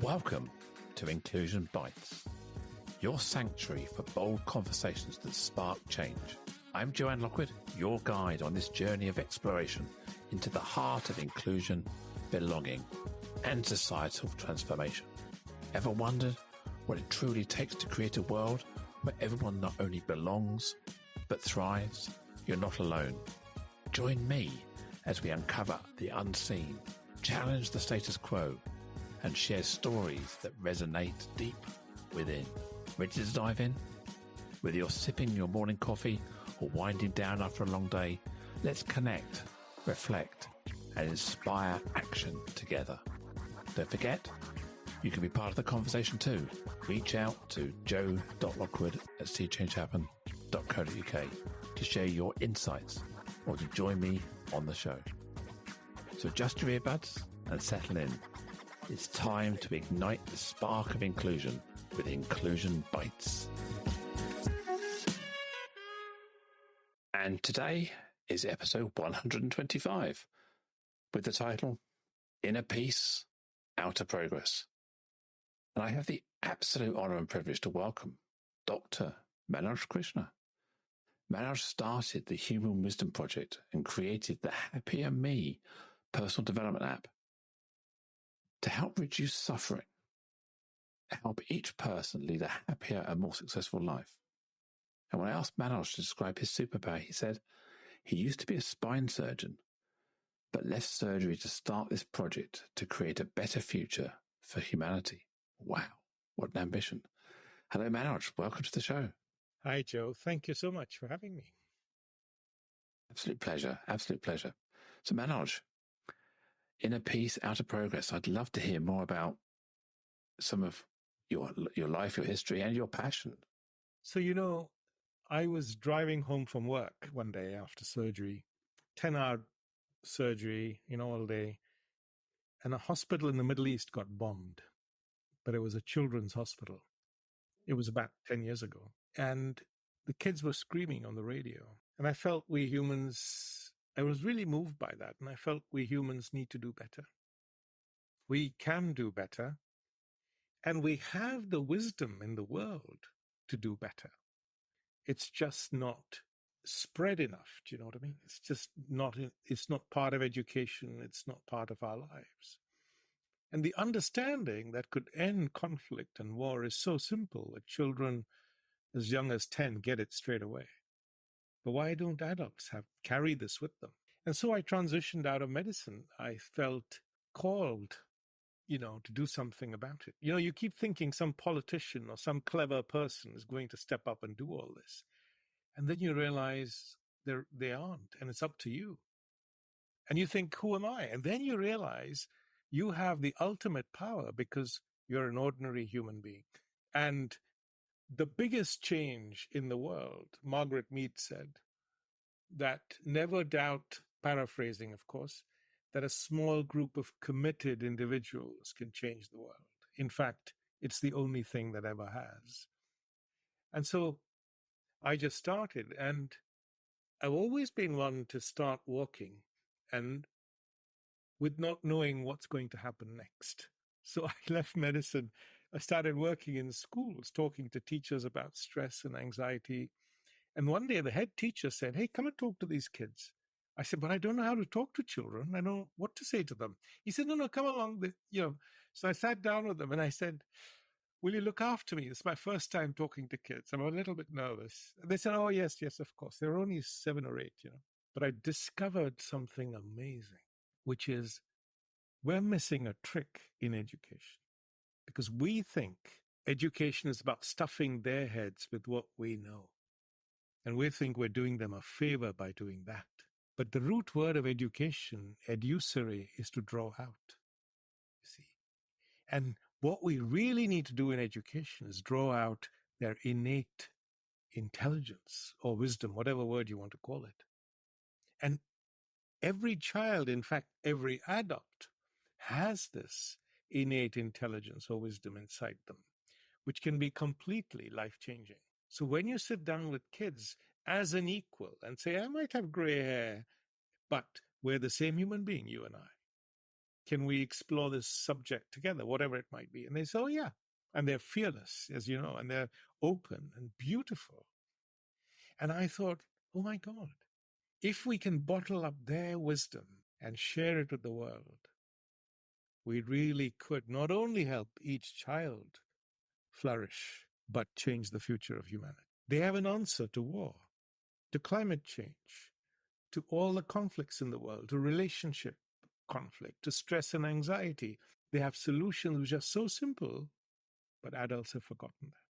Welcome to Inclusion Bites, your sanctuary for bold conversations that spark change. I'm Joanne Lockwood, your guide on this journey of exploration into the heart of inclusion, belonging, and societal transformation. Ever wondered what it truly takes to create a world where everyone not only belongs, but thrives? You're not alone. Join me as we uncover the unseen, challenge the status quo, and share stories that resonate deep within. Ready to dive in? Whether you're sipping your morning coffee or winding down after a long day, let's connect, reflect, and inspire action together. Don't forget, you can be part of the conversation too. Reach out to joe.lockwood@seechangehappen.co.uk to share your insights or to join me on the show. So adjust your earbuds and settle in. It's time to ignite the spark of inclusion with Inclusion Bites. And today is episode 125 with the title, Inner Peace, Outer Progress. And I have the absolute honor and privilege to welcome Dr. Manoj Krishna. Manoj started the Human Wisdom Project and created the Happier Me personal development app to help reduce suffering, help each person lead a happier and more successful life. And when I asked Manoj to describe his superpower, he said he used to be a spine surgeon, but left surgery to start this project to create a better future for humanity. Wow, what an ambition. Hello, Manoj. Welcome to the show. Hi, Joe. Thank you so much for having me. Absolute pleasure. Absolute pleasure. So, Manoj, Inner Peace, Outer Progress. I'd love to hear more about some of your life, your history, and your passion. So, I was driving home from work one day after surgery, 10-hour surgery, all day, and a hospital in the Middle East got bombed, but it was a children's hospital. It was about 10 years ago. And the kids were screaming on the radio. And I felt I was really moved by that. And I felt we humans need to do better. We can do better. And we have the wisdom in the world to do better. It's just not spread enough. Do you know what I mean? It's not part of education. It's not part of our lives. And the understanding that could end conflict and war is so simple that children as young as 10 get it straight away. But why don't adults carry this with them? And so I transitioned out of medicine. I felt called, to do something about it. You keep thinking some politician or some clever person is going to step up and do all this. And then you realize they aren't, and it's up to you. And you think, who am I? And then you realize you have the ultimate power because you're an ordinary human being. And the biggest change in the world, Margaret Mead said, that never doubt, paraphrasing, of course, that a small group of committed individuals can change the world. In fact, it's the only thing that ever has. And so I just started, and I've always been one to start walking and with not knowing what's going to happen next. So I left medicine. I started working in schools, talking to teachers about stress and anxiety. And one day the head teacher said, "Hey, come and talk to these kids." I said, "But I don't know how to talk to children. I don't know what to say to them." He said, No, come along. So I sat down with them and I said, "Will you look after me? It's my first time talking to kids. I'm a little bit nervous." And they said, "Oh, yes, of course." They were only 7 or 8, But I discovered something amazing, which is we're missing a trick in education because we think education is about stuffing their heads with what we know. And we think we're doing them a favor by doing that. But the root word of education, educere, is to draw out, you see. And what we really need to do in education is draw out their innate intelligence or wisdom, whatever word you want to call it. And every child, in fact, every adult, has this innate intelligence or wisdom inside them, which can be completely life-changing. So when you sit down with kids as an equal and say, "I might have gray hair, but we're the same human being, you and I. Can we explore this subject together, whatever it might be? And they say, oh, yeah. And they're fearless, as you know, and they're open and beautiful. And I thought, oh my God, if we can bottle up their wisdom and share it with the world, we really could not only help each child flourish, but change the future of humanity. They have an answer to war, to climate change, to all the conflicts in the world, to relationship conflict, to stress and anxiety. They have solutions which are so simple, but adults have forgotten that.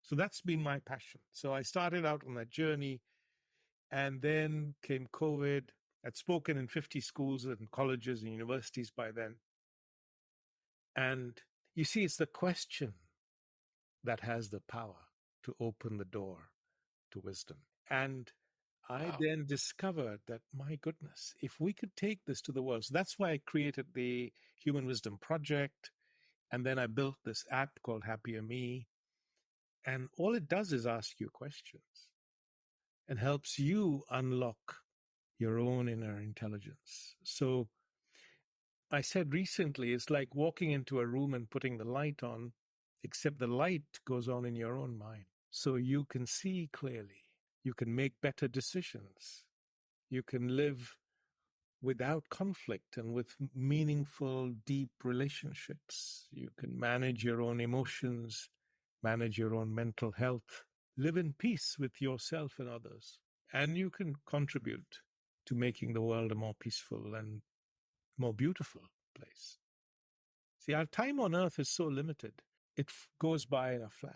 So that's been my passion. So I started out on that journey, and then came COVID. I'd spoken in 50 schools and colleges and universities by then. And you see, it's the question that has the power to open the door to wisdom. And I then discovered that, my goodness, if we could take this to the world. So that's why I created the Human Wisdom Project. And then I built this app called Happier Me. And all it does is ask you questions and helps you unlock your own inner intelligence. So I said recently, it's like walking into a room and putting the light on, except the light goes on in your own mind. So you can see clearly, you can make better decisions, you can live without conflict and with meaningful, deep relationships. You can manage your own emotions, manage your own mental health, live in peace with yourself and others. And you can contribute to making the world a more peaceful and more beautiful place. See, our time on earth is so limited. It goes by in a flash.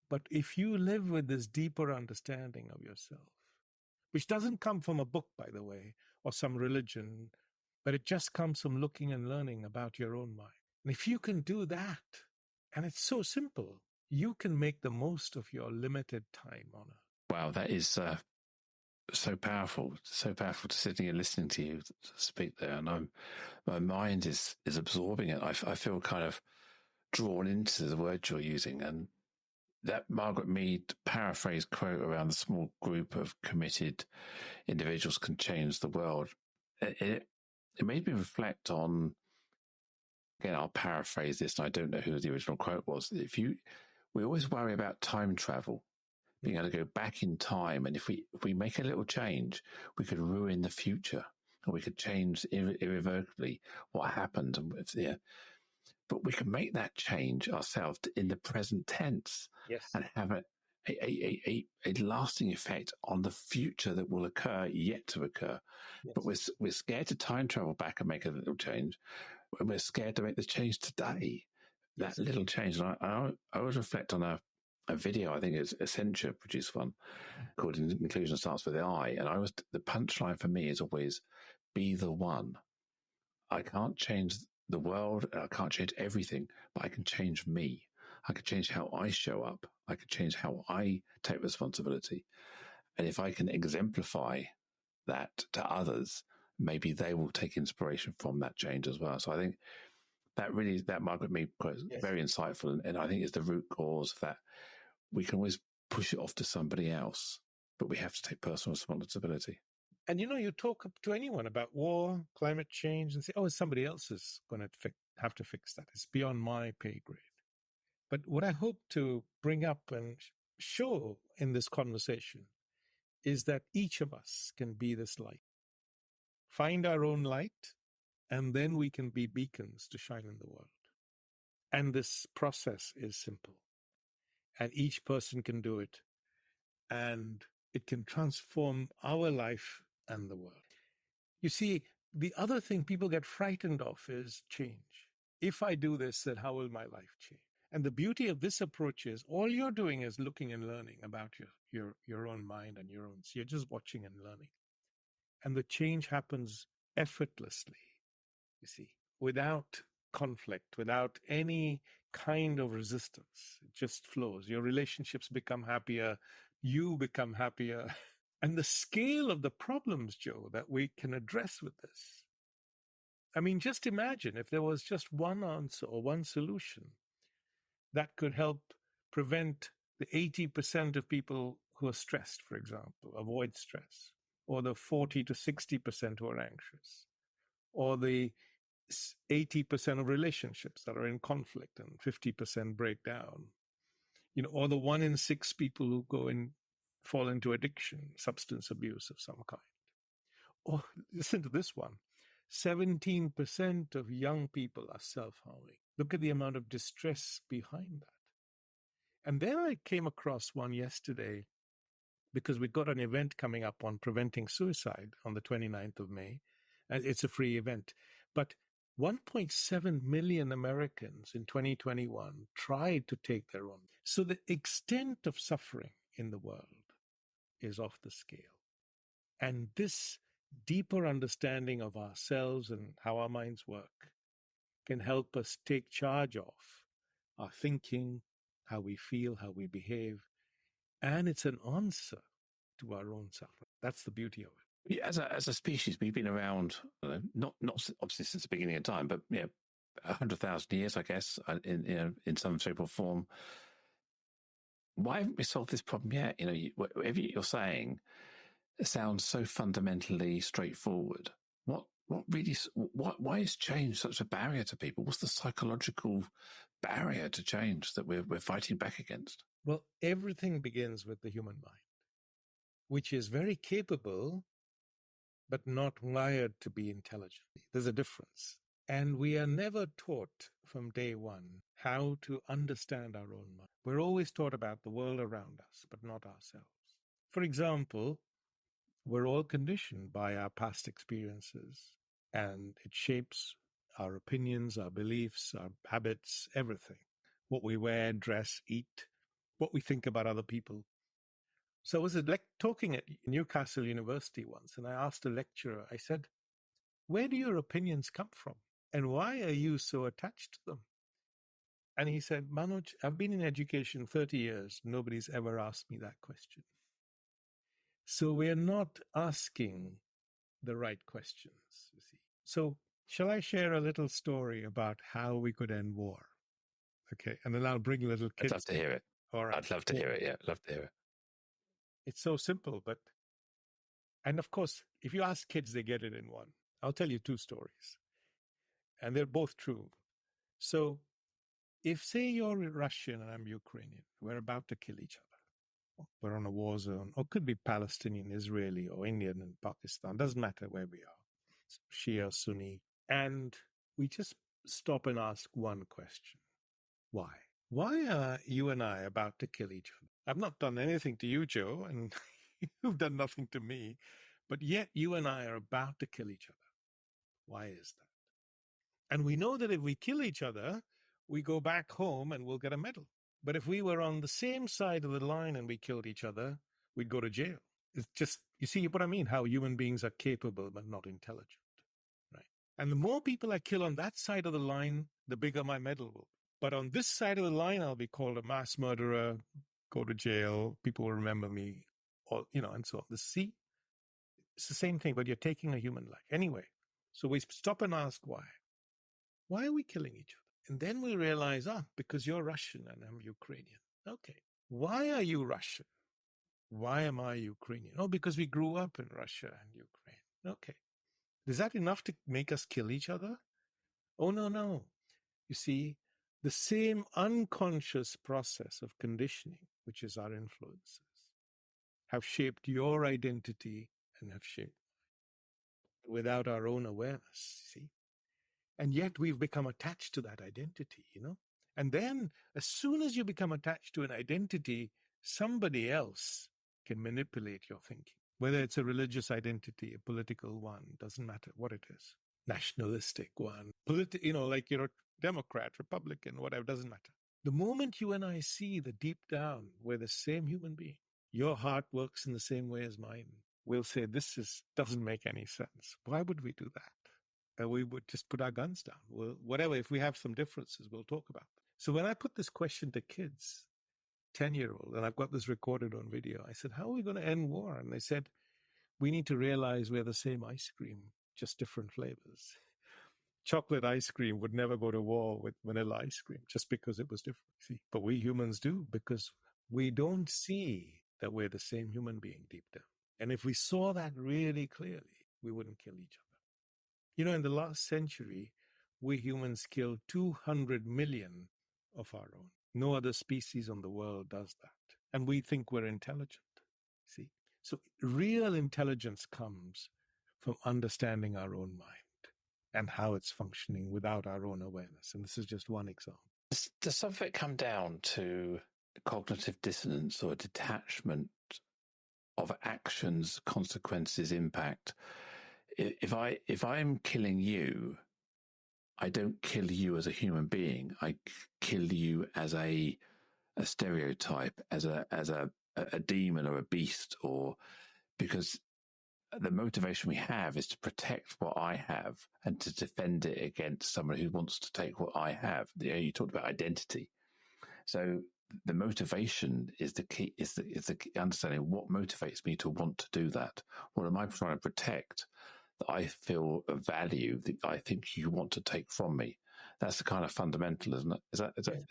But if you live with this deeper understanding of yourself, which doesn't come from a book, by the way, or some religion, but it just comes from looking and learning about your own mind. And if you can do that, and it's so simple, you can make the most of your limited time on earth. Wow, that is so powerful to sitting and listening to you speak there. And my mind is absorbing it. I feel kind of drawn into the words you're using. And that Margaret Mead paraphrase quote around the small group of committed individuals can change the world. It made me reflect on, again, I'll paraphrase this, and I don't know who the original quote was. We always worry about time travel, being able to go back in time. And if we make a little change, we could ruin the future, or we could change irrevocably what happened. But we can make that change ourselves in the present tense. Yes. And have a lasting effect on the future that will occur, yet to occur. Yes. But we're scared to time travel back and make a little change. And we're scared to make the change today. Yes. That little change. And I always reflect on a video, I think it's Accenture produced one called Inclusion Starts with the I. And the punchline for me is always, be the one. I can't change the world. I can't change everything, but I can change me. I could change how I show up. I could change how I take responsibility. And if I can exemplify that to others, maybe they will take inspiration from that change as well. So I think that Margaret Mead quote is very insightful. And I think it's the root cause of that. We can always push it off to somebody else, but we have to take personal responsibility. And you talk to anyone about war, climate change, and say, oh, somebody else is going to have to fix that. It's beyond my pay grade. But what I hope to bring up and show in this conversation is that each of us can be this light. Find our own light, and then we can be beacons to shine in the world. And this process is simple. And each person can do it. And it can transform our life and the world. You see, the other thing people get frightened of is change. If I do this, then how will my life change? And the beauty of this approach is all you're doing is looking and learning about your own mind and your own. So you're just watching and learning. And the change happens effortlessly, you see, without conflict, without any kind of resistance. It just flows. Your relationships become happier. You become happier. And the scale of the problems, Joe, that we can address with this. I mean, just imagine if there was just one answer or one solution that could help prevent the 80% of people who are stressed, for example, avoid stress, or the 40 to 60% who are anxious, or the 80% of relationships that are in conflict and 50% breakdown. Or the 1 in 6 people who fall into addiction, substance abuse of some kind. Or listen to this one. 17% of young people are self-harming. Look at the amount of distress behind that. And then I came across one yesterday because we've got an event coming up on preventing suicide on the 29th of May. And it's a free event. But 1.7 million Americans in 2021 tried to take their own. So the extent of suffering in the world is off the scale. And this deeper understanding of ourselves and how our minds work can help us take charge of our thinking, how we feel, how we behave. And it's an answer to our own suffering. That's the beauty of it. Yeah, as a species, we've been around, not obviously since the beginning of time, but 100,000 years, I guess, in some shape or form. Why haven't we solved this problem yet? Whatever you're saying, it sounds so fundamentally straightforward. Why is change such a barrier to people? What's the psychological barrier to change that we're fighting back against? Well, everything begins with the human mind, which is very capable, but not wired to be intelligent. There's a difference. And we are never taught from day one how to understand our own mind. We're always taught about the world around us, but not ourselves. For example, we're all conditioned by our past experiences, and it shapes our opinions, our beliefs, our habits, everything. What we wear, dress, eat, what we think about other people. So I was talking at Newcastle University once, and I asked a lecturer, I said, where do your opinions come from? And why are you so attached to them? And he said, Manoj, I've been in education 30 years. Nobody's ever asked me that question. So we're not asking the right questions, you see. So shall I share a little story about how we could end war? Okay, and then I'll bring little kids. I'd love to hear it. All right. I'd love to hear it, yeah. Love to hear it. It's so simple, and of course, if you ask kids, they get it in one. I'll tell you 2 stories, and they're both true. So if, say, you're Russian and I'm Ukrainian, we're about to kill each other. We're on a war zone, or could be Palestinian, Israeli, or Indian and Pakistan. Doesn't matter where we are, Shia, Sunni. And we just stop and ask one question. Why? Why are you and I about to kill each other? I've not done anything to you, Joe, and you've done nothing to me. But yet you and I are about to kill each other. Why is that? And we know that if we kill each other, we go back home and we'll get a medal. But if we were on the same side of the line and we killed each other, we'd go to jail. It's just, you see what I mean? How human beings are capable but not intelligent, right? And the more people I kill on that side of the line, the bigger my medal will be. But on this side of the line, I'll be called a mass murderer, go to jail, people will remember me, or, and so on. See, it's the same thing, but you're taking a human life. Anyway, so we stop and ask why. Why are we killing each other? And then we realize, because you're Russian and I'm Ukrainian. Okay. Why are you Russian? Why am I Ukrainian? Oh, because we grew up in Russia and Ukraine. Okay. Is that enough to make us kill each other? Oh, no. You see, the same unconscious process of conditioning, which is our influences, have shaped your identity and have shaped without our own awareness, see? And yet we've become attached to that identity, And then as soon as you become attached to an identity, somebody else can manipulate your thinking. Whether it's a religious identity, a political one, doesn't matter what it is. Nationalistic one, like you're a Democrat, Republican, whatever, doesn't matter. The moment you and I see that deep down we're the same human being, your heart works in the same way as mine, we'll say doesn't make any sense. Why would we do that? We would just put our guns down. Whatever, if we have some differences, we'll talk about them. So when I put this question to kids, 10-year-old, and I've got this recorded on video, I said, how are we going to end war? And they said, we need to realize we're the same ice cream, just different flavors. Chocolate ice cream would never go to war with vanilla ice cream just because it was different. See? But we humans do, because we don't see that we're the same human being deep down. And if we saw that really clearly, we wouldn't kill each other. In the last century, we humans kill 200 million of our own. No other species on the world does that. And we think we're intelligent. See? So real intelligence comes from understanding our own mind and how it's functioning without our own awareness. And this is just one example. Does some of it come down to cognitive dissonance or detachment of actions, consequences, impact? If I'm killing you, I don't kill you as a human being. I kill you as a stereotype, as a demon or a beast, or because the motivation we have is to protect what I have and to defend it against someone who wants to take what I have. You talked about identity. So the motivation is the key, is the understanding what motivates me to want to do that. What am I trying to protect that I feel a value that I think you want to take from me? That's the kind of fundamental, isn't it? Is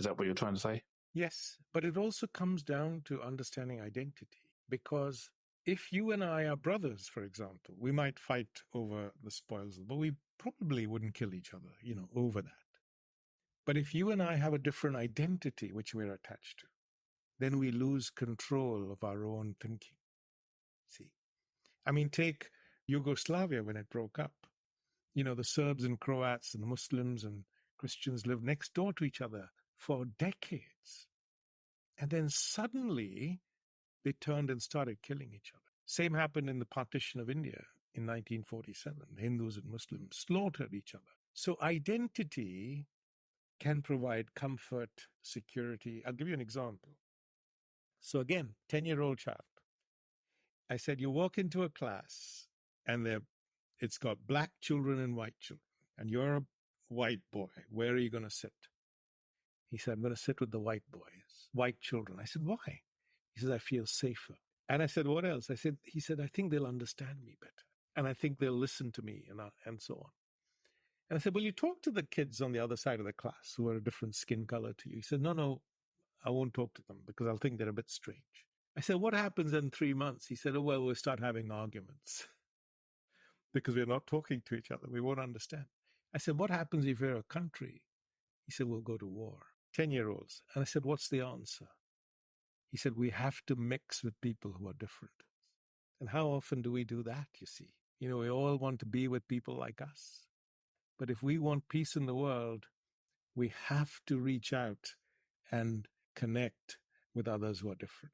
that what you're trying to say? Yes, but it also comes down to understanding identity, because if you and I are brothers, for example, we might fight over the spoils, but we probably wouldn't kill each other, over that. But if you and I have a different identity which we're attached to, then we lose control of our own thinking. See, I mean, take Yugoslavia when it broke up. The Serbs and Croats and the Muslims and Christians lived next door to each other for decades. And then suddenly they turned and started killing each other. Same happened in the partition of India in 1947. Hindus and Muslims slaughtered each other. So identity can provide comfort, security. I'll give you an example. So again, 10-year-old child. I said, you walk into a class and it's got black children and white children, and you're a white boy. Where are you going to sit? He said, I'm going to sit with the white boys, white children. I said, why? He says, I feel safer. And I said, what else? He said, I think they'll understand me better. And I think they'll listen to me and so on. And I said, well, you talk to the kids on the other side of the class who are a different skin color to you. He said, no, I won't talk to them because I'll think they're a bit strange. I said, what happens in 3 months? He said, oh, well, we'll start having arguments because we're not talking to each other. We won't understand. I said, what happens if you're a country? He said, we'll go to war. 10-year-olds. And I said, what's the answer? He said, we have to mix with people who are different. And how often do we do that, you see? We all want to be with people like us. But if we want peace in the world, we have to reach out and connect with others who are different.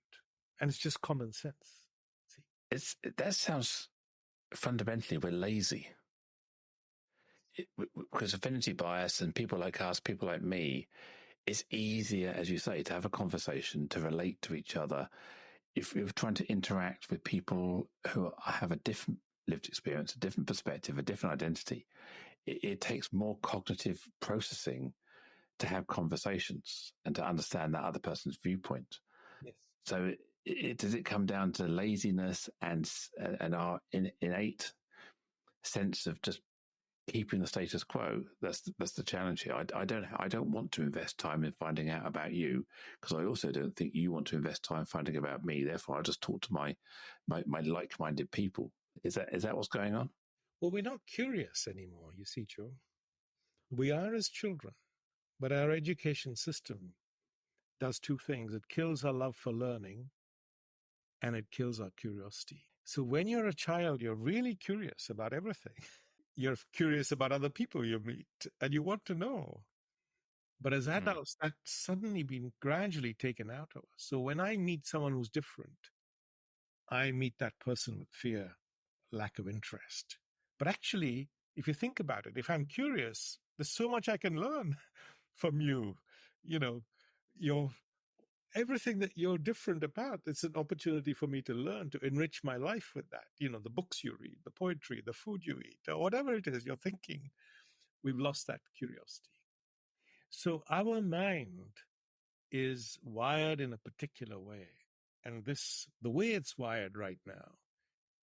And it's just common sense. See? That sounds fundamentally we're lazy. Because affinity bias and people like us, people like me, it's easier, as you say, to have a conversation, to relate to each other. If you're trying to interact with people who have a different lived experience, a different perspective, a different identity, it takes more cognitive processing to have conversations and to understand that other person's viewpoint. Yes. So does it come down to laziness and our innate sense of just keeping the status quo? That's the challenge here. I don't want to invest time in finding out about you, because I also don't think you want to invest time finding about me. Therefore, I'll just talk to my like-minded people. Is that what's going on? Well, we're not curious anymore, you see, Joe. We are as children, but our education system does two things. It kills our love for learning, and it kills our curiosity. So when you're a child, you're really curious about everything. You're curious about other people you meet, and you want to know. But as adults, that's suddenly been gradually taken out of us. So when I meet someone who's different, I meet that person with fear, lack of interest. But actually, if you think about it, if I'm curious, there's so much I can learn from you. Everything that you're different about, it's an opportunity for me to learn, to enrich my life with that. The books you read, the poetry, the food you eat, or whatever it is you're thinking. We've lost that curiosity. So our mind is wired in a particular way. And the way it's wired right now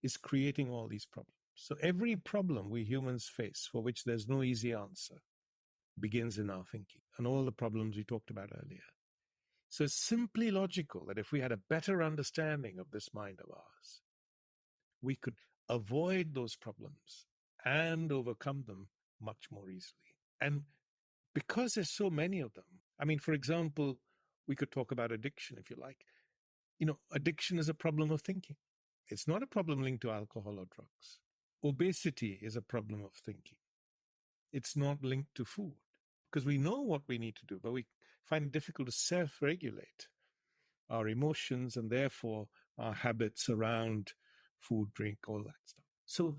is creating all these problems. So every problem we humans face, for which there's no easy answer, begins in our thinking, and all the problems we talked about earlier. So it's simply logical that if we had a better understanding of this mind of ours, we could avoid those problems and overcome them much more easily. And because there's so many of them, I mean, for example, we could talk about addiction if you like. Addiction is a problem of thinking. It's not a problem linked to alcohol or drugs. Obesity is a problem of thinking. It's not linked to food because we know what we need to do, but we find it difficult to self-regulate our emotions and therefore our habits around food, drink, all that stuff. So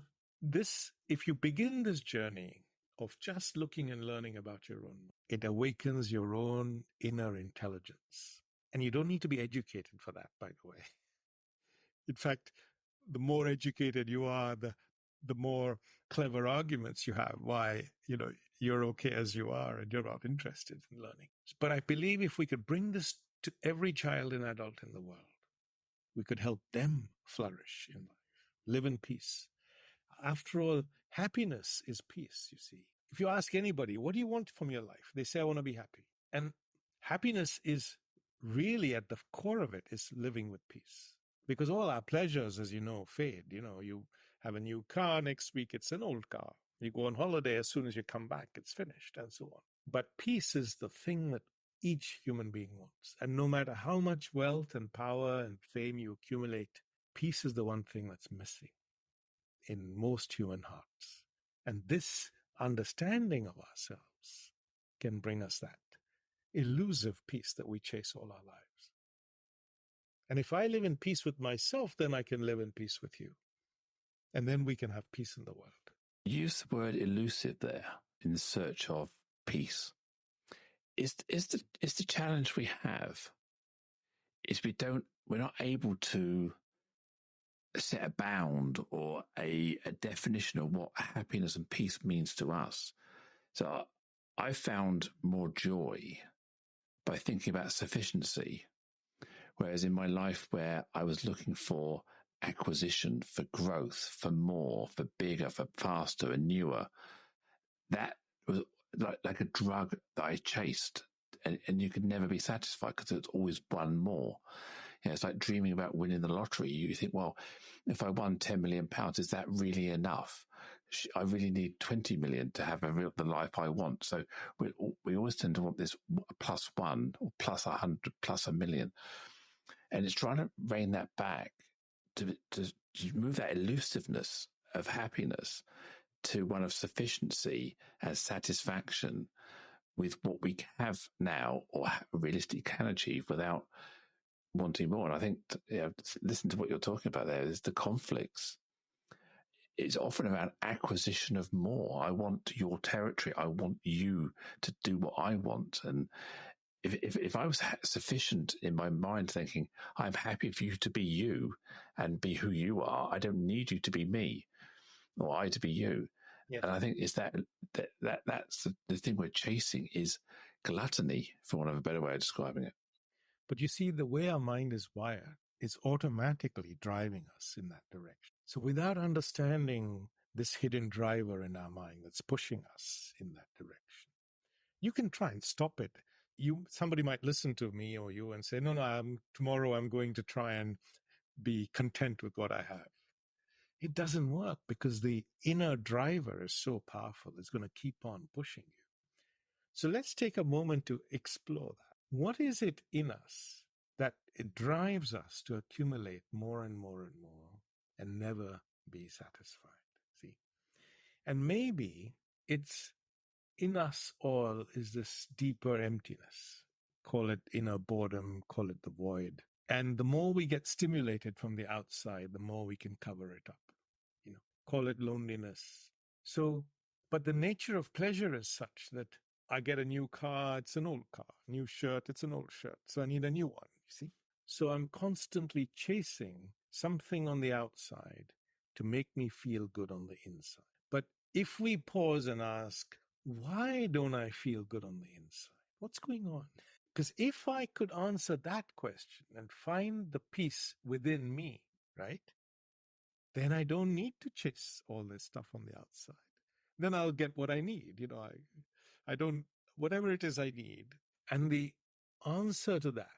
if you begin this journey of just looking and learning about your own, it awakens your own inner intelligence. And you don't need to be educated for that, by the way. In fact, the more educated you are, the more clever arguments you have why, you're okay as you are and you're not interested in learning. But I believe if we could bring this to every child and adult in the world, we could help them flourish in life, live in peace. After all, happiness is peace, you see. If you ask anybody, what do you want from your life? They say, I want to be happy. And happiness is really at the core of it is living with peace. Because all our pleasures, as you know, fade. You have a new car, next week it's an old car. You go on holiday, as soon as you come back, it's finished, and so on. But peace is the thing that each human being wants. And no matter how much wealth and power and fame you accumulate, peace is the one thing that's missing in most human hearts. And this understanding of ourselves can bring us that elusive peace that we chase all our lives. And if I live in peace with myself, then I can live in peace with you. And then we can have peace in the world. Use the word elusive there, in search of peace. Is the challenge we have is we're not able to set a bound or a definition of what happiness and peace means to us. So I found more joy by thinking about sufficiency. Whereas in my life where I was looking for acquisition, for growth, for more, for bigger, for faster and newer, that was like a drug that I chased, and you could never be satisfied because it's always one more. It's like dreaming about winning the lottery. You think, well, if I won £10 million, is that really enough? I really need 20 million to have the life I want. So we always tend to want this plus one or plus 100, plus a million. And it's trying to rein that back to move that elusiveness of happiness to one of sufficiency and satisfaction with what we have now or realistically can achieve without wanting more. And I think, listen to what you're talking about there, is the conflicts. It's often about acquisition of more. I want your territory. I want you to do what I want. And if I was sufficient in my mind thinking, I'm happy for you to be you and be who you are, I don't need you to be me or I to be you. Yes. And I think it's that's the thing we're chasing is gluttony, for want of a better way of describing it. But you see, the way our mind is wired is automatically driving us in that direction. So without understanding this hidden driver in our mind that's pushing us in that direction, you can try and stop it. Somebody might listen to me or you and say, no, tomorrow I'm going to try and be content with what I have. It doesn't work because the inner driver is so powerful. It's going to keep on pushing you. So let's take a moment to explore that. What is it in us that it drives us to accumulate more and more and more and never be satisfied? See? And maybe it's in us all is this deeper emptiness. Call it inner boredom, call it the void. And the more we get stimulated from the outside, the more we can cover it up. Call it loneliness. So, but the nature of pleasure is such that I get a new car, it's an old car. New shirt, it's an old shirt. So I need a new one, you see? So I'm constantly chasing something on the outside to make me feel good on the inside. But if we pause and ask, why don't I feel good on the inside? What's going on? Because if I could answer that question and find the peace within me, right? Then I don't need to chase all this stuff on the outside. Then I'll get what I need. I don't, whatever it is I need. And the answer to that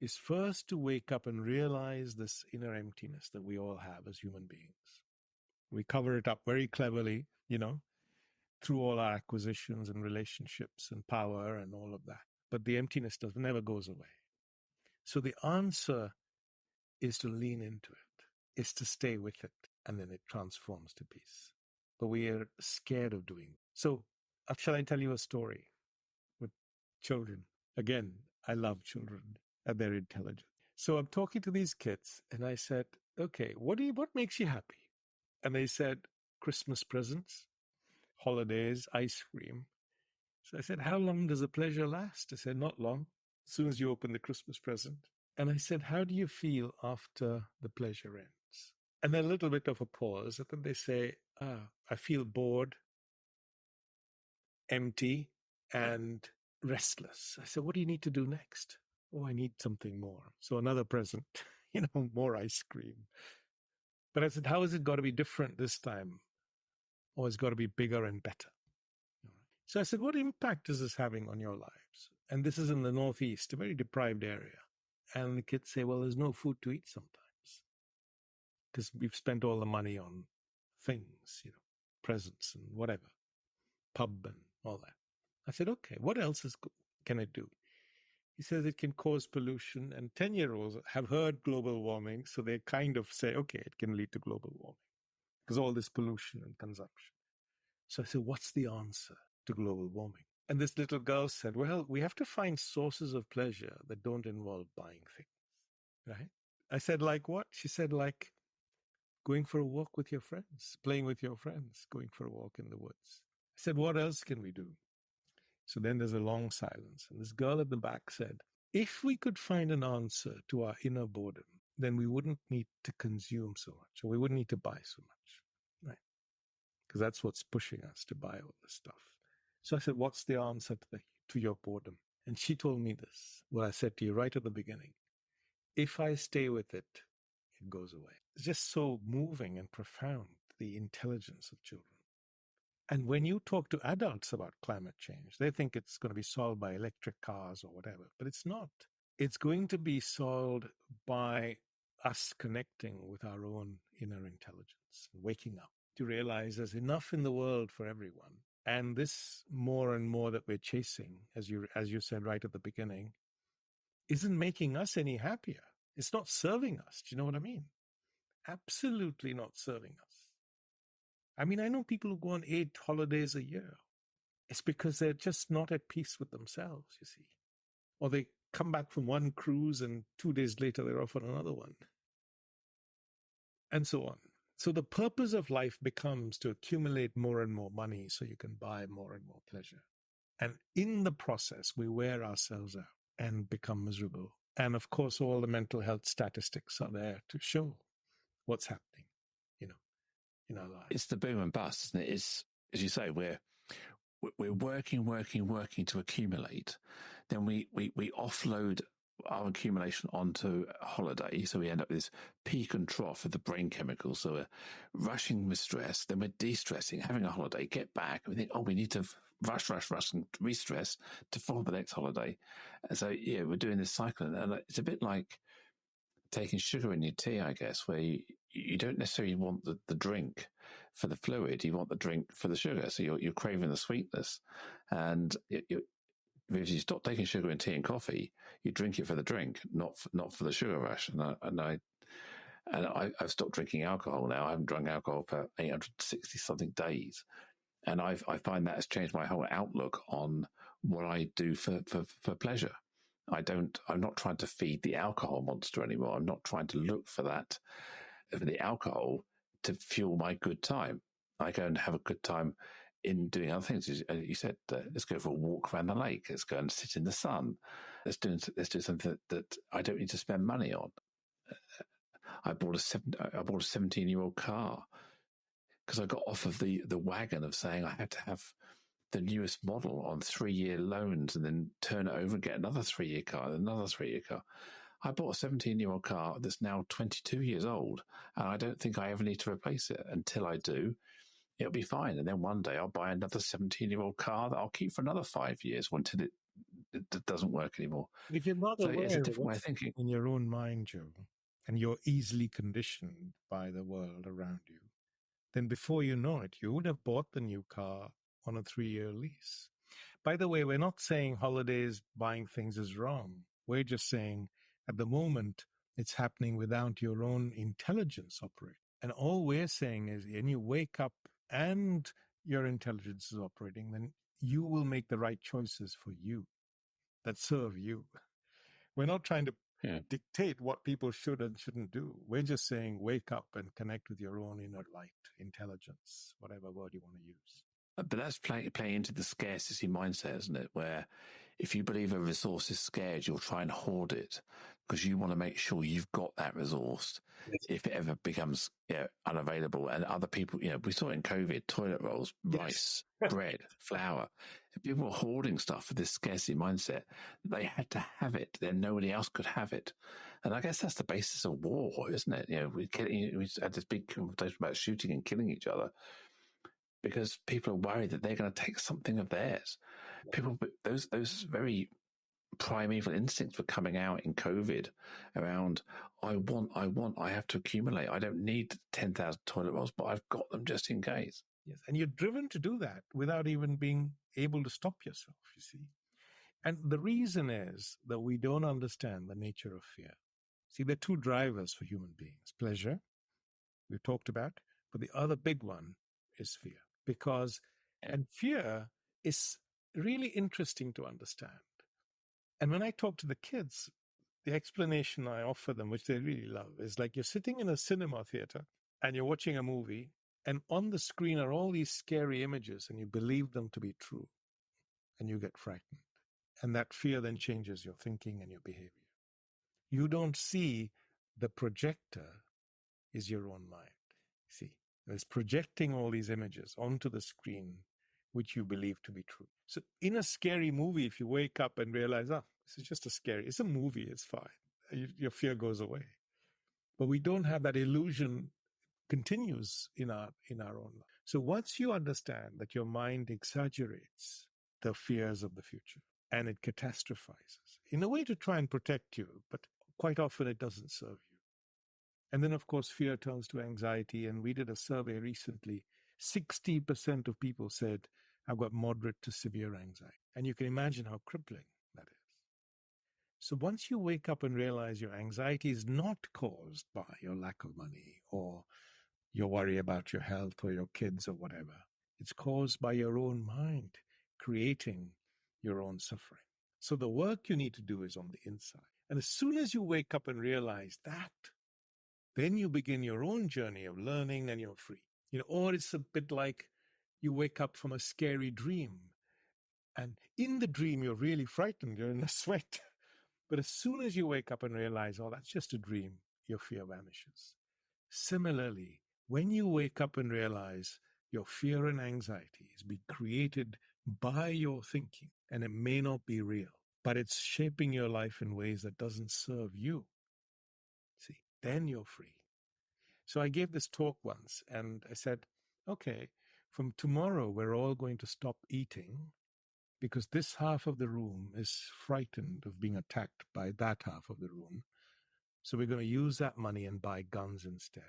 is first to wake up and realize this inner emptiness that we all have as human beings. We cover it up very cleverly, through all our acquisitions and relationships and power and all of that. But the emptiness never goes away. So the answer is to lean into it, is to stay with it, and then it transforms to peace. But we are scared of doing it. So shall I tell you a story with children? Again, I love children and they're intelligent. So I'm talking to these kids and I said, okay, what makes you happy? And they said, Christmas presents, holidays, ice cream. So I said, how long does the pleasure last? I said, not long, as soon as you open the Christmas present. And I said, how do you feel after the pleasure ends? And then a little bit of a pause. And then they say, I feel bored, empty, and restless. I said, what do you need to do next? Oh, I need something more. So another present, more ice cream. But I said, how has it got to be different this time? Or it's got to be bigger and better. So I said, what impact is this having on your lives? And this is in the Northeast, a very deprived area. And the kids say, well, there's no food to eat sometimes because we've spent all the money on things, presents and whatever, pub and all that. I said, okay, what else can it do? He says it can cause pollution, and 10-year-olds have heard global warming, so they kind of say, okay, it can lead to global warming because all this pollution and consumption. So I said, what's the answer to global warming? And this little girl said, well, we have to find sources of pleasure that don't involve buying things, right? I said, like what? She said, like going for a walk with your friends, playing with your friends, going for a walk in the woods. I said, what else can we do? So then there's a long silence. And this girl at the back said, if we could find an answer to our inner boredom, then we wouldn't need to consume so much, or we wouldn't need to buy so much, right? Because that's what's pushing us to buy all this stuff. So I said, what's the answer to your boredom? And she told me this, what I said to you right at the beginning. If I stay with it, it goes away. It's just so moving and profound, the intelligence of children. And when you talk to adults about climate change, they think it's going to be solved by electric cars or whatever, but it's not. It's going to be solved by us connecting with our own inner intelligence, waking up to realize there's enough in the world for everyone. And this more and more that we're chasing, as you said right at the beginning, isn't making us any happier. It's not serving us. Do you know what I mean? Absolutely not serving us. I mean, I know people who go on 8 holidays a year. It's because they're just not at peace with themselves, you see. Or they come back from one cruise and 2 days later they're off on another one. And so on. So the purpose of life becomes to accumulate more and more money so you can buy more and more pleasure. And in the process, we wear ourselves out and become miserable. And of course, all the mental health statistics are there to show what's happening, in our lives. It's the boom and bust, isn't it? It's, as you say, we're working to accumulate. Then we offload our accumulation onto a holiday. So we end up with this peak and trough of the brain chemicals. So we're rushing with stress, then we're de-stressing, having a holiday, get back, and we think, we need to rush and re-stress to follow the next holiday. And so, we're doing this cycle. And it's a bit like taking sugar in your tea, I guess, where you don't necessarily want the drink for the fluid, you want the drink for the sugar. So you're craving the sweetness. And if you stop taking sugar in tea and coffee, you drink it for the drink, not for the sugar rush. And I've stopped drinking alcohol now. I haven't drunk alcohol for 860 something days, and I find that has changed my whole outlook on what I do for pleasure. I'm not trying to feed the alcohol monster anymore. I'm not trying to look for the alcohol to fuel my good time. I go and have a good time in doing other things. As you said, let's go for a walk around the lake. Let's go and sit in the sun. Let's do something that I don't need to spend money on. I bought a 17-year-old car because I got off of the wagon of saying I had to have the newest model on 3-year loans and then turn it over and get another 3-year car and another 3-year car. I bought a 17-year-old car that's now 22 years old, and I don't think I ever need to replace it. Until I do, it'll be fine. And then one day I'll buy another 17-year-old car that I'll keep for another 5 years until it doesn't work anymore. If you're not aware it's a different way of thinking. In your own mind, Joe, and you're easily conditioned by the world around you, then before you know it, you would have bought the new car on a 3-year lease. By the way, we're not saying holidays, buying things is wrong. We're just saying at the moment, it's happening without your own intelligence operating. And all we're saying is when you wake up and your intelligence is operating, then you will make the right choices for you that serve you. We're not trying to dictate what people should and shouldn't do. We're just saying wake up and connect with your own inner light, intelligence, whatever word you want to use. But that's playing into the scarcity mindset, isn't it? Where if you believe a resource is scarce, you'll try and hoard it because you want to make sure you've got that resource if it ever becomes unavailable. And other people, we saw it in COVID, toilet rolls, rice, bread, flour. If people were hoarding stuff for this scarcity mindset, they had to have it. Then nobody else could have it. And I guess that's the basis of war, isn't it? We had this big conversation about shooting and killing each other, because people are worried that they're going to take something of theirs. Those very primeval instincts were coming out in COVID around, I have to accumulate. I don't need 10,000 toilet rolls, but I've got them just in case. Yes, and you're driven to do that without even being able to stop yourself, you see. And the reason is that we don't understand the nature of fear. See, there are two drivers for human beings. Pleasure, we've talked about, but the other big one is fear. And fear is really interesting to understand. And when I talk to the kids, the explanation I offer them, which they really love, is like you're sitting in a cinema theater and you're watching a movie, and on the screen are all these scary images, and you believe them to be true, and you get frightened. And that fear then changes your thinking and your behavior. You don't see the projector is your own mind. See? It's projecting all these images onto the screen, which you believe to be true. So in a scary movie, if you wake up and realize, this is just it's a movie, it's fine. Your fear goes away. But we don't have that illusion continues in our own life. So once you understand that your mind exaggerates the fears of the future and it catastrophizes in a way to try and protect you, but quite often it doesn't serve you. And then, of course, fear turns to anxiety. And we did a survey recently. 60% of people said, I've got moderate to severe anxiety. And you can imagine how crippling that is. So once you wake up and realize your anxiety is not caused by your lack of money or your worry about your health or your kids or whatever, it's caused by your own mind creating your own suffering. So the work you need to do is on the inside. And as soon as you wake up and realize that, then you begin your own journey of learning and you're free. Or it's a bit like you wake up from a scary dream. And in the dream, you're really frightened. You're in a sweat. But as soon as you wake up and realize, that's just a dream, your fear vanishes. Similarly, when you wake up and realize your fear and anxiety is being created by your thinking, and it may not be real, but it's shaping your life in ways that doesn't serve you. See, then you're free. So I gave this talk once and I said, okay, from tomorrow, we're all going to stop eating because this half of the room is frightened of being attacked by that half of the room. So we're going to use that money and buy guns instead.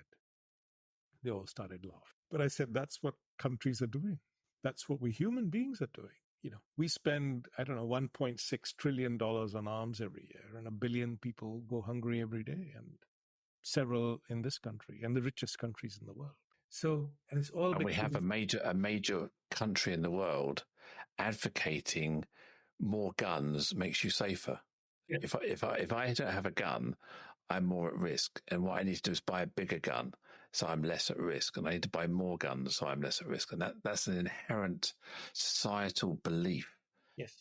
They all started laughing. But I said, that's what countries are doing. That's what we human beings are doing. We spend, $1.6 trillion on arms every year, and 1 billion people go hungry every day, and several in this country and the richest countries in the world. So, and it's all. And we have a major country in the world advocating more guns makes you safer. Yeah. If I don't have a gun, I'm more at risk. And what I need to do is buy a bigger gun, so I'm less at risk. And I need to buy more guns, so I'm less at risk. And that's an inherent societal belief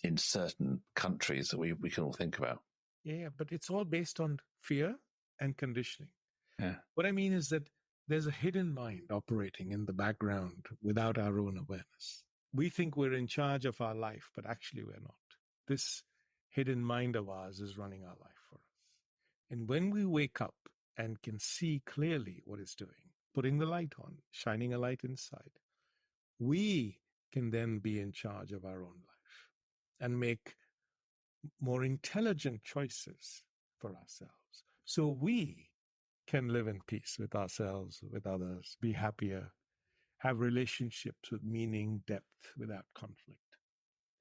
in certain countries that we can all think about. Yeah, but it's all based on fear and conditioning. Yeah. What I mean is that there's a hidden mind operating in the background without our own awareness. We think we're in charge of our life, but actually we're not. This hidden mind of ours is running our life for us. And when we wake up and can see clearly what it's doing, putting the light on, shining a light inside, we can then be in charge of our own life and make more intelligent choices for ourselves. So we can live in peace with ourselves, with others, be happier, have relationships with meaning, depth, without conflict.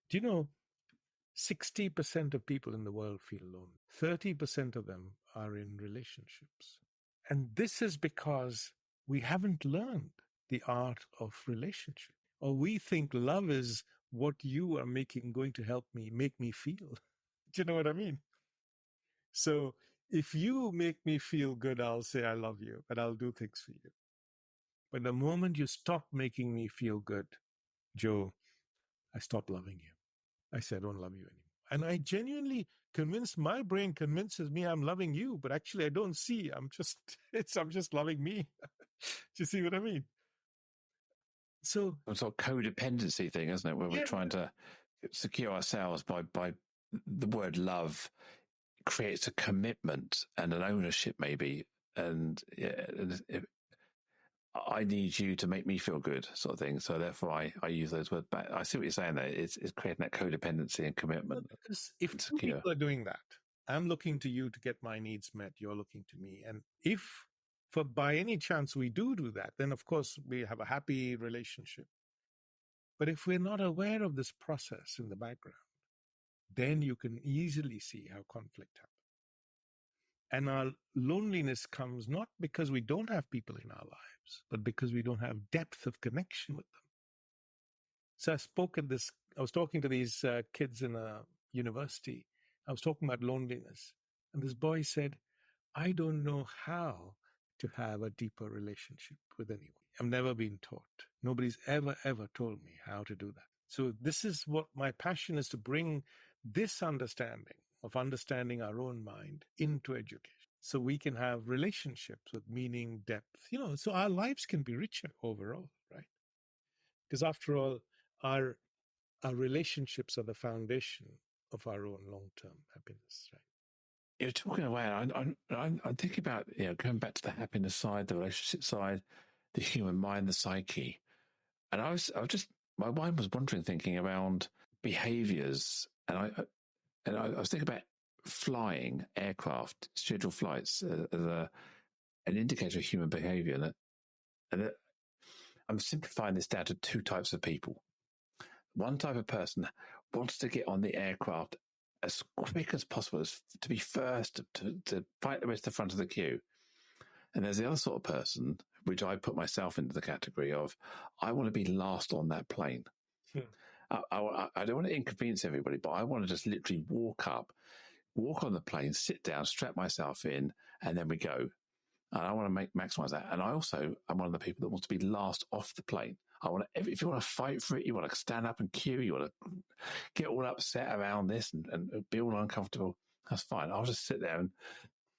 Do you know 60% of people in the world feel lonely? 30% of them are in relationships. And this is because we haven't learned the art of relationship. Or we think love is what you are going to help me, make me feel. Do you know what I mean? So if you make me feel good, I'll say I love you and I'll do things for you. But the moment you stop making me feel good, Joe, I stop loving you. I say I don't love you anymore. And I genuinely my brain convinces me I'm loving you, but actually I don't see. I'm just loving me. Do you see what I mean? So it's a codependency thing, isn't it? Where we're trying to secure ourselves by the word love creates a commitment and an ownership, maybe. And I need you to make me feel good, sort of thing. So therefore, I use those words. But I see what you're saying there. It's creating that codependency and commitment. Because if two people are doing that, I'm looking to you to get my needs met. You're looking to me. And if, by any chance we do that, then of course we have a happy relationship. But if we're not aware of this process in the background, then you can easily see how conflict happens. And our loneliness comes not because we don't have people in our lives, but because we don't have depth of connection with them. So I was talking to these kids in a university. I was talking about loneliness. And this boy said, I don't know how to have a deeper relationship with anyone. I've never been taught. Nobody's ever told me how to do that. So this is what my passion is, to bring this understanding of understanding our own mind into education. So we can have relationships with meaning, depth, so our lives can be richer overall, right? Because after all, our relationships are the foundation of our own long-term happiness, right? You're talking away. I'm thinking about going back to the happiness side, the relationship side, the human mind, the psyche, and I was just, my mind was wandering, thinking around behaviors, and I was thinking about flying aircraft, scheduled flights, as an indicator of human behavior, and I'm simplifying this down to two types of people. One type of person wants to get on the aircraft as quick as possible, to be first, to fight the way to the front of the queue. And there's the other sort of person, which I put myself into the category of, I want to be last on that plane. I don't want to inconvenience everybody, but I want to just literally walk on the plane, sit down, strap myself in, and then we go. And I want to maximize that. And I'm one of the people that wants to be last off the plane. If you want to fight for it, you want to stand up and queue, you want to get all upset around this and be all uncomfortable, that's fine. I'll just sit there and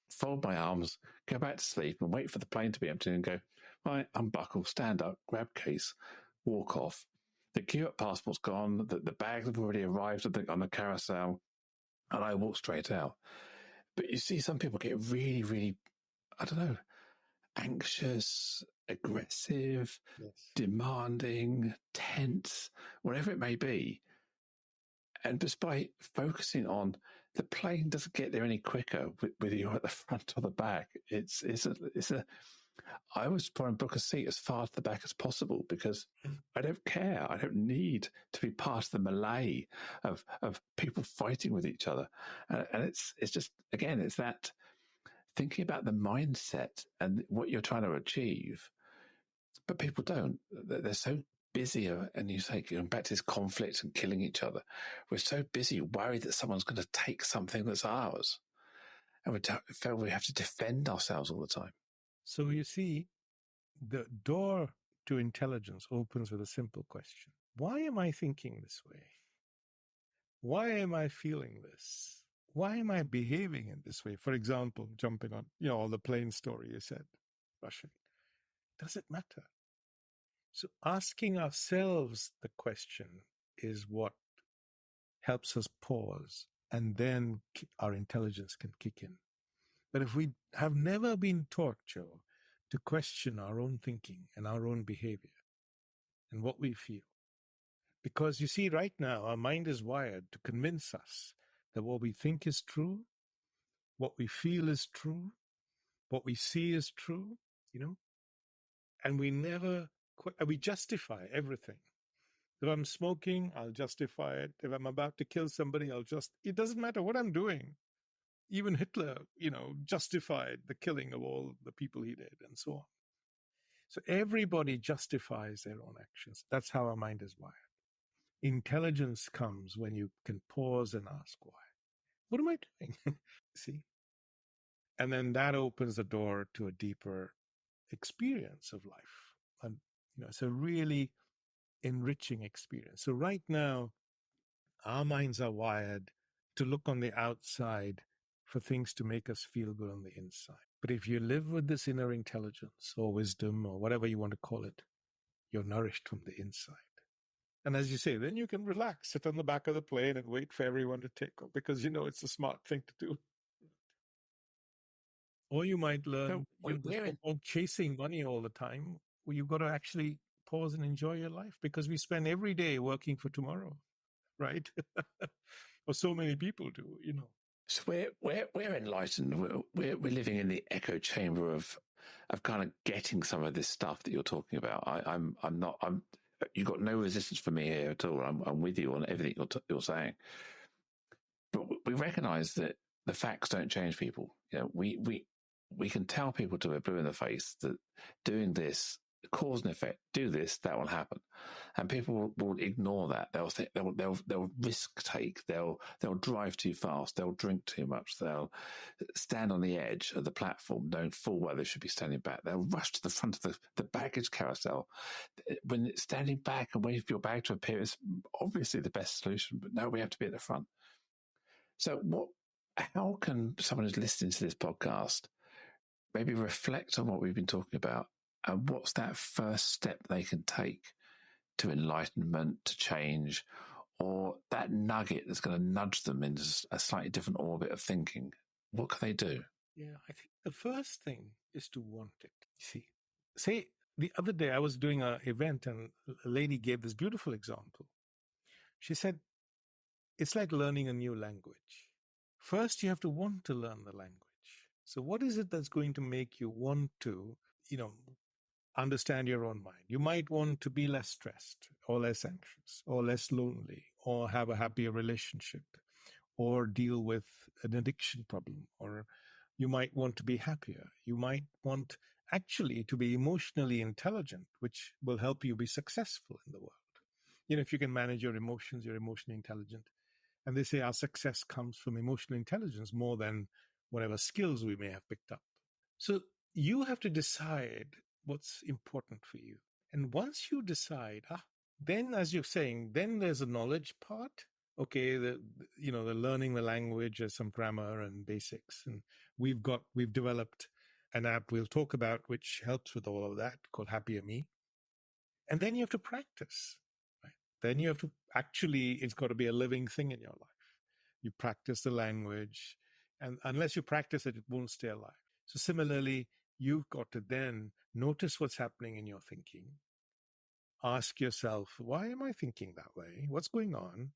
fold my arms, go back to sleep and wait for the plane to be empty and go, right, unbuckle, stand up, grab case, walk off. The queue at passport's gone, the bags have already arrived on the carousel, and I walk straight out. But you see some people get really, really, I don't know, anxious, aggressive, yes, demanding, tense, whatever it may be. And just by focusing on the plane doesn't get there any quicker whether you're at the front or the back. I always try and book a seat as far to the back as possible because I don't care. I don't need to be part of the melee of people fighting with each other. And it's just, again, it's that thinking about the mindset and what you're trying to achieve. But people don't. They're so busy, and you say, going back to this conflict and killing each other, we're so busy worried that someone's going to take something that's ours. And we feel we have to defend ourselves all the time. So you see, the door to intelligence opens with a simple question. Why am I thinking this way? Why am I feeling this? Why am I behaving in this way? For example, jumping on, the plane story you said, Russian. Does it matter? So asking ourselves the question is what helps us pause, and then our intelligence can kick in. But if we have never been taught, Joe, to question our own thinking and our own behavior and what we feel, because you see, right now, our mind is wired to convince us that what we think is true, what we feel is true, what we see is true, and we never We justify everything. If I'm smoking, I'll justify it. If I'm about to kill somebody, it doesn't matter what I'm doing. Even Hitler, justified the killing of all the people he did and so on. So everybody justifies their own actions. That's how our mind is wired. Intelligence comes when you can pause and ask why. What am I doing? See? And then that opens the door to a deeper experience of life. And it's a really enriching experience. So right now, our minds are wired to look on the outside for things to make us feel good on the inside. But if you live with this inner intelligence or wisdom or whatever you want to call it, you're nourished from the inside. And as you say, then you can relax, sit on the back of the plane and wait for everyone to take off because it's a smart thing to do. Or you might learn chasing money all the time. Well, you've got to actually pause and enjoy your life because we spend every day working for tomorrow, right? Or so many people do, So we're enlightened. We're living in the echo chamber of kind of getting some of this stuff that you're talking about. You've got no resistance for me here at all. I'm with you on everything you're saying. But we recognise that the facts don't change people. We can tell people to a blue in the face that doing this, cause and effect, do this, that will happen, and people will ignore that. They'll risk take. They'll drive too fast. They'll drink too much. They'll stand on the edge of the platform, don't fall where they should be standing back. They'll rush to the front of the baggage carousel. When standing back and waiting for your bag to appear is obviously the best solution, but no, we have to be at the front. So how can someone who's listening to this podcast maybe reflect on what we've been talking about, and what's that first step they can take to enlightenment, to change, or that nugget that's going to nudge them into a slightly different orbit of thinking? What can they do? Yeah, I think the first thing is to want it. See, say the other day I was doing an event and a lady gave this beautiful example. She said, it's like learning a new language. First, you have to want to learn the language. So what is it that's going to make you want to, understand your own mind? You might want to be less stressed or less anxious or less lonely or have a happier relationship or deal with an addiction problem, or you might want to be happier. You might want actually to be emotionally intelligent, which will help you be successful in the world. If you can manage your emotions, you're emotionally intelligent. And they say our success comes from emotional intelligence more than whatever skills we may have picked up. So you have to decide what's important for you. And once you decide, then as you're saying, then there's a knowledge part. Okay, the learning the language, there's some grammar and basics. And we've developed an app we'll talk about, which helps with all of that, called Happier Me. And then you have to practice. Right? Then you have to it's got to be a living thing in your life. You practice the language, and unless you practice it, it won't stay alive. So similarly, you've got to then notice what's happening in your thinking. Ask yourself, why am I thinking that way? What's going on?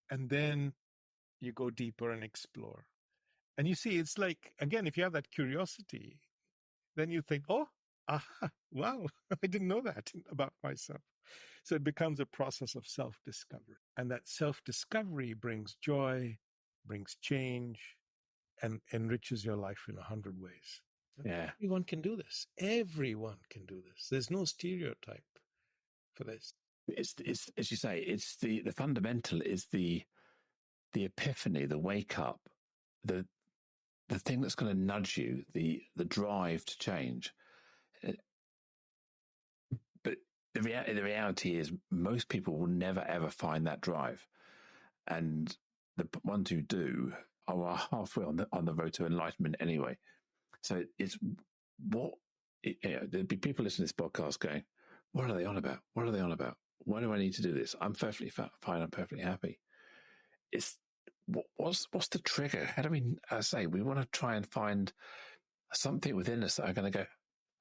And then you go deeper and explore. And you see, it's like, again, if you have that curiosity, then you think, wow, I didn't know that about myself. So it becomes a process of self-discovery. And that self-discovery brings joy, brings change, and enriches your life in 100 ways. Yeah. Everyone can do this. Everyone can do this. There's no stereotype for this. It's as you say, it's the fundamental is the epiphany, the wake up, the thing that's going to nudge you, the drive to change. But the reality is most people will never ever find that drive, and the ones who do are halfway on the road to enlightenment anyway. So it's there'd be people listening to this podcast going, what are they on about? What are they on about? Why do I need to do this? I'm perfectly fine. I'm perfectly happy. It's what's the trigger? How do we we want to try and find something within us that are going to go,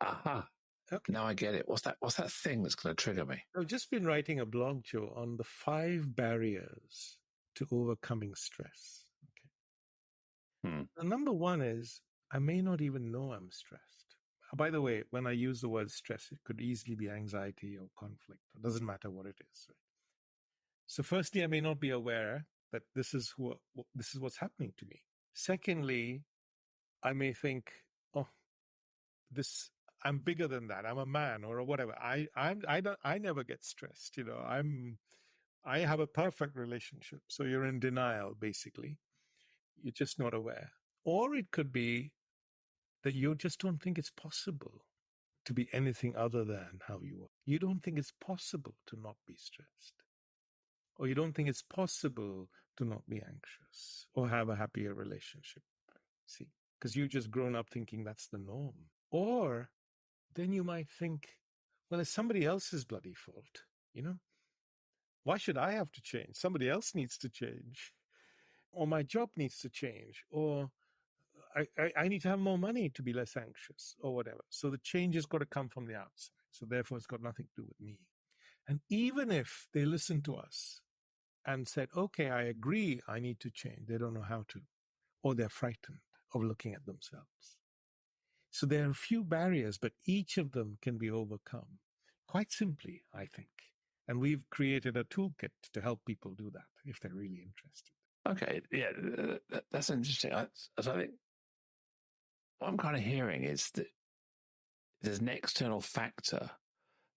aha, okay, now I get it. What's that thing that's going to trigger me? I've just been writing a blog, Joe, on the 5 barriers to overcoming stress. Okay. Number 1 is I may not even know I'm stressed. By the way, when I use the word stress, it could easily be anxiety or conflict. It doesn't matter what it is. Right? So firstly, I may not be aware that this is what's happening to me. Secondly, I may think, oh, I'm bigger than that. I'm a man or whatever. I never get stressed. I have a perfect relationship. So you're in denial, basically. You're just not aware. Or it could be that you just don't think it's possible to be anything other than how you are. You don't think it's possible to not be stressed. Or you don't think it's possible to not be anxious or have a happier relationship. See, because you've just grown up thinking that's the norm. Or then you might think, well, it's somebody else's bloody fault. Why should I have to change? Somebody else needs to change. Or my job needs to change. Or I need to have more money to be less anxious or whatever. So the change has got to come from the outside. So therefore, it's got nothing to do with me. And even if they listen to us and said, okay, I agree, I need to change, they don't know how to, or they're frightened of looking at themselves. So there are a few barriers, but each of them can be overcome quite simply, I think. And we've created a toolkit to help people do that if they're really interested. Okay, yeah, that's interesting. I think what I'm kind of hearing is that there's an external factor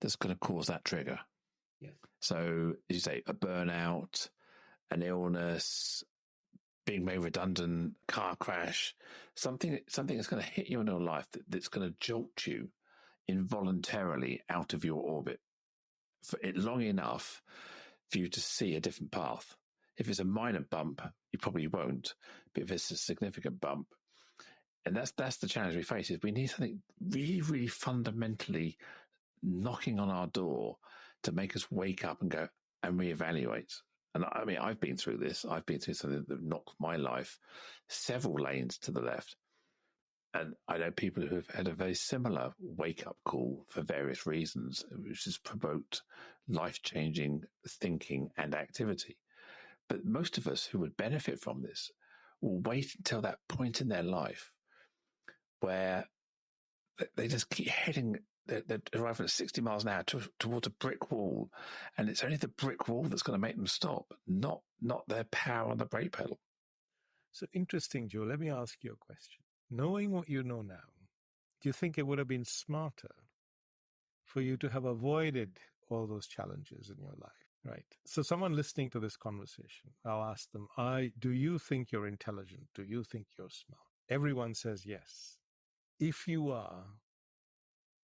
that's going to cause that trigger. Yes. So, as you say, a burnout, an illness, being made redundant, car crash, something that's going to hit you in your life that's going to jolt you involuntarily out of your orbit for it long enough for you to see a different path. If it's a minor bump, you probably won't. But if it's a significant bump, and that's the challenge we face, is we need something really, really fundamentally knocking on our door to make us wake up and go and reevaluate. And I mean, I've been through this. I've been through something that knocked my life several lanes to the left. And I know people who have had a very similar wake-up call for various reasons, which has provoked life-changing thinking and activity. But most of us who would benefit from this will wait until that point in their life where they just keep heading, they're arriving at 60 miles an hour towards a brick wall, and it's only the brick wall that's going to make them stop, not their power on the brake pedal. So interesting, Joe. Let me ask you a question. Knowing what you know now, do you think it would have been smarter for you to have avoided all those challenges in your life? Right. So someone listening to this conversation, I'll ask them, do you think you're intelligent? Do you think you're smart? Everyone says yes. If you are,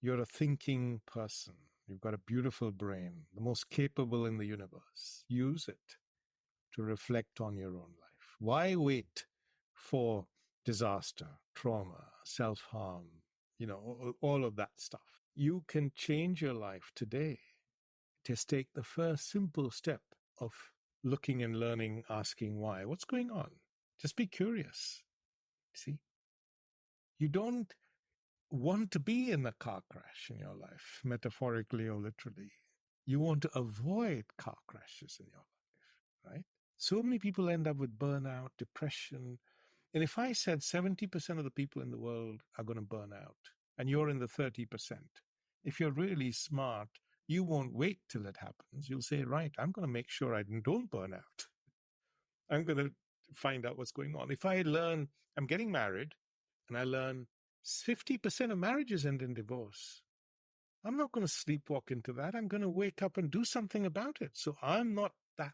you're a thinking person. You've got a beautiful brain, the most capable in the universe. Use it to reflect on your own life. Why wait for disaster, trauma, self-harm, all of that stuff? You can change your life today. Just take the first simple step of looking and learning, asking why. What's going on? Just be curious. See? You don't want to be in a car crash in your life, metaphorically or literally. You want to avoid car crashes in your life, right? So many people end up with burnout, depression. And if I said 70% of the people in the world are going to burn out, and you're in the 30%, if you're really smart, you won't wait till it happens. You'll say, right, I'm going to make sure I don't burn out. I'm going to find out what's going on. If I learn, I'm getting married, and I learn 50% of marriages end in divorce, I'm not going to sleepwalk into that. I'm going to wake up and do something about it. So I'm not that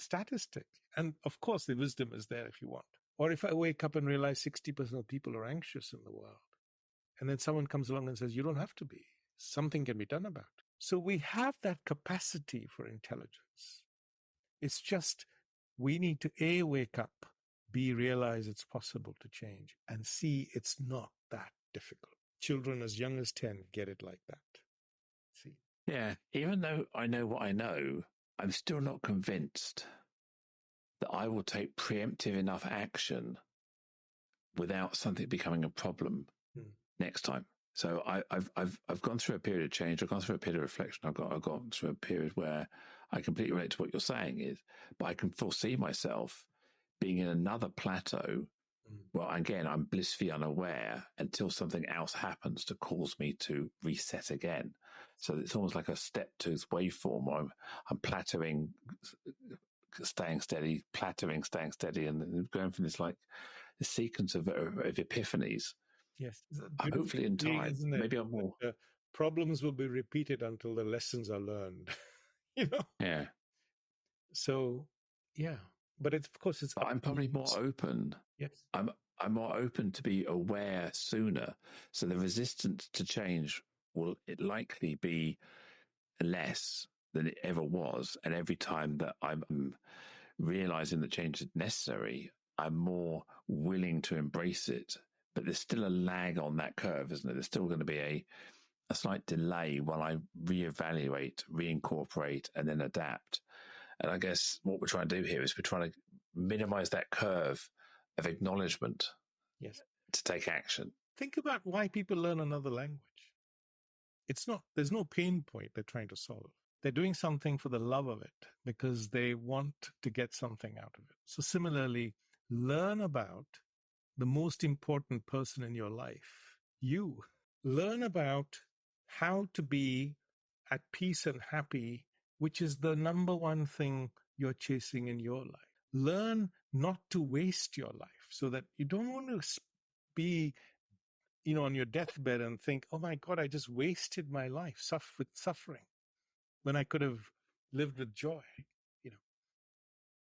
statistic. And of course, the wisdom is there if you want. Or if I wake up and realize 60% of people are anxious in the world, and then someone comes along and says, you don't have to be. Something can be done about it. So we have that capacity for intelligence. It's just we need to wake up, realize it's possible to change, and see it's not that difficult. Children as young as 10 get it like that. See? Yeah, even though I know what I know, I'm still not convinced that I will take preemptive enough action without something becoming a problem next time. So I've gone through a period of change. I've gone through a period of reflection. I've gone through a period where I completely relate to what you're saying but I can foresee myself being in another plateau well, again, I'm blissfully unaware until something else happens to cause me to reset again. So it's almost like a step tooth waveform where I'm plateauing, staying steady, plateauing, staying steady, and going from this like the sequence of epiphanies. Yes, it's a Hopefully beautiful in saying, time, isn't it? maybe I'm more. That, problems will be repeated until the lessons are learned. you know. Yeah, So, yeah, but it's of course it's but up I'm to probably you. more open. Yes. I'm more open to be aware sooner. So the resistance to change will it likely be less than it ever was. And every time that I'm realizing that change is necessary, I'm more willing to embrace it. But there's still a lag on that curve, isn't there? There's still going to be a slight delay while I reevaluate, reincorporate, and then adapt. And I guess what we're trying to do here is we're trying to minimize that curve of acknowledgement, Yes. to take action. Think about why people learn another language. There's no pain point they're trying to solve. They're doing something for the love of it because they want to get something out of it. So similarly, learn about the most important person in your life, you. Learn about how to be at peace and happy, which is the number one thing you're chasing in your life. Learn not to waste your life so that you don't want to be, on your deathbed and think, oh my God, I just wasted my life with suffering when I could have lived with joy.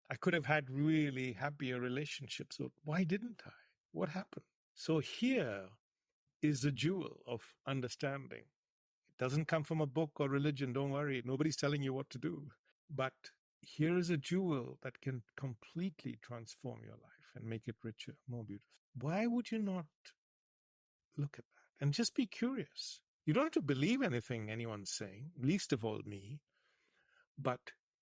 I could have had really happier relationships. So why didn't I? What happened? So here is the jewel of understanding. It doesn't come from a book or religion. Don't worry. Nobody's telling you what to do. But here is a jewel that can completely transform your life and make it richer, more beautiful. Why would you not look at that and just be curious? You don't have to believe anything anyone's saying, least of all me, but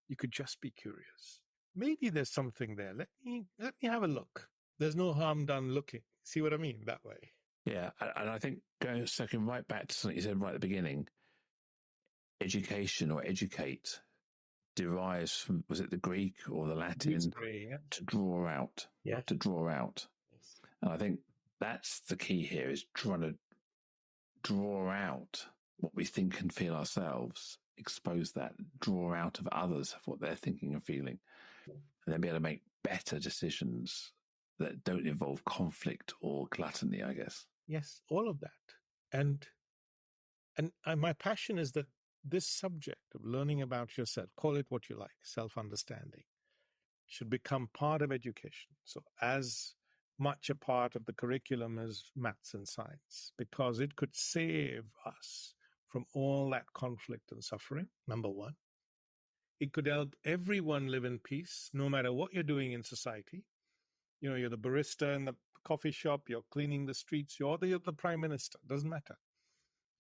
you could just be curious. Maybe there's something there. Let me have a look. There's no harm done looking. See what I mean? That way. Yeah, and I think circling right back to something you said right at the beginning, education or educate derives from, was it the Greek or the Latin? To draw out. Yeah. To draw out. Yes. And I think that's the key here, is trying to draw out what we think and feel ourselves, expose that, draw out of others of what they're thinking and feeling, and then be able to make better decisions that don't involve conflict or gluttony, I guess. Yes, all of that. And my passion is that this subject of learning about yourself, call it what you like, self-understanding, should become part of education. So as much a part of the curriculum as maths and science, because it could save us from all that conflict and suffering, number one. It could help everyone live in peace, no matter what you're doing in society. You're the barista in the coffee shop, you're cleaning the streets, you're the prime minister, doesn't matter.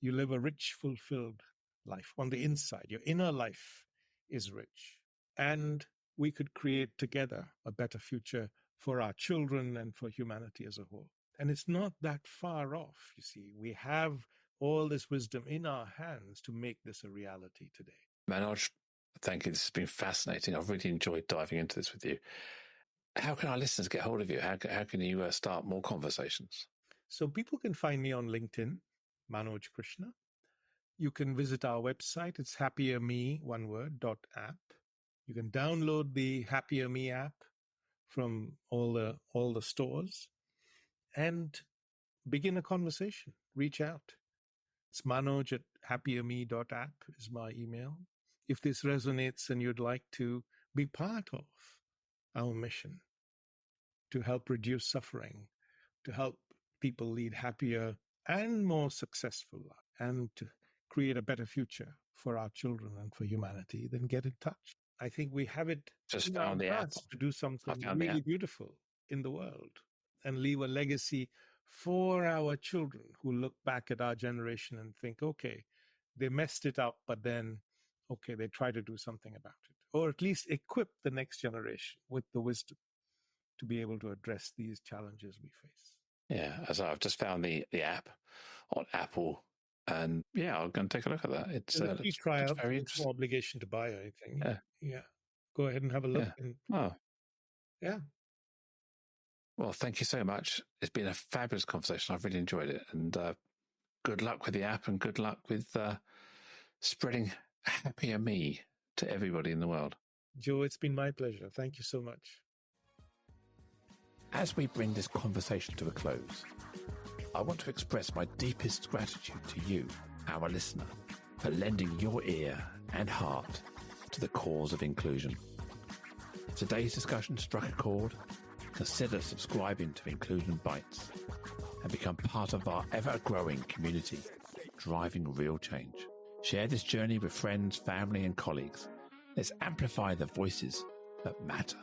You live a rich, fulfilled life on the inside. Your inner life is rich. And we could create together a better future for our children and for humanity as a whole. And it's not that far off, you see. We have all this wisdom in our hands to make this a reality today. Manoj, thank you. This has been fascinating. I've really enjoyed diving into this with you. How can our listeners get hold of you? How can you start more conversations? So people can find me on LinkedIn, Manoj Krishna. You can visit our website. It's happierme, one word, .app. You can download the Happier Me app from all the stores and begin a conversation. Reach out. It's Manoj at happierme.app is my email. If this resonates and you'd like to be part of our mission to help reduce suffering, to help people lead happier and more successful lives, and to create a better future for our children and for humanity, then get in touch. I think we have it just found the app to do something really beautiful in the world and leave a legacy for our children who look back at our generation and think, okay, they messed it up, but then, okay, they try to do something about it, or at least equip the next generation with the wisdom to be able to address these challenges we face. Yeah, as I've just found the app on Apple, and yeah, I'm going to take a look at that. It's a free trial. It's no obligation to buy or anything. Yeah. Go ahead and have a look. Yeah. Yeah. Well, thank you so much. It's been a fabulous conversation. I've really enjoyed it. And good luck with the app and good luck with spreading happier me to everybody in the world. Joe, it's been my pleasure. Thank you so much. As we bring this conversation to a close, I want to express my deepest gratitude to you, our listener, for lending your ear and heart to the cause of inclusion. If today's discussion struck a chord, consider subscribing to Inclusion Bites and become part of our ever-growing community, driving real change. Share this journey with friends, family, and colleagues. Let's amplify the voices that matter.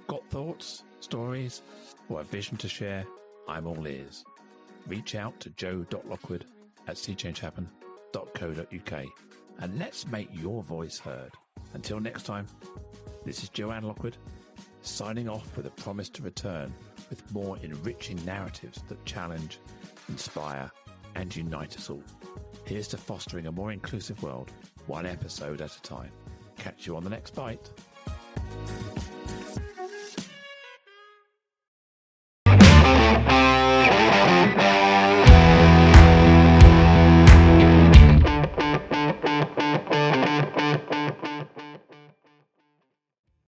Got thoughts, stories, or a vision to share? I'm all ears. Reach out to joe.lockwood@seechangehappen.co.uk and let's make your voice heard. Until next time, this is Joanne Lockwood, signing off with a promise to return with more enriching narratives that challenge, inspire, and unite us all. Here's to fostering a more inclusive world, one episode at a time. Catch you on the next bite.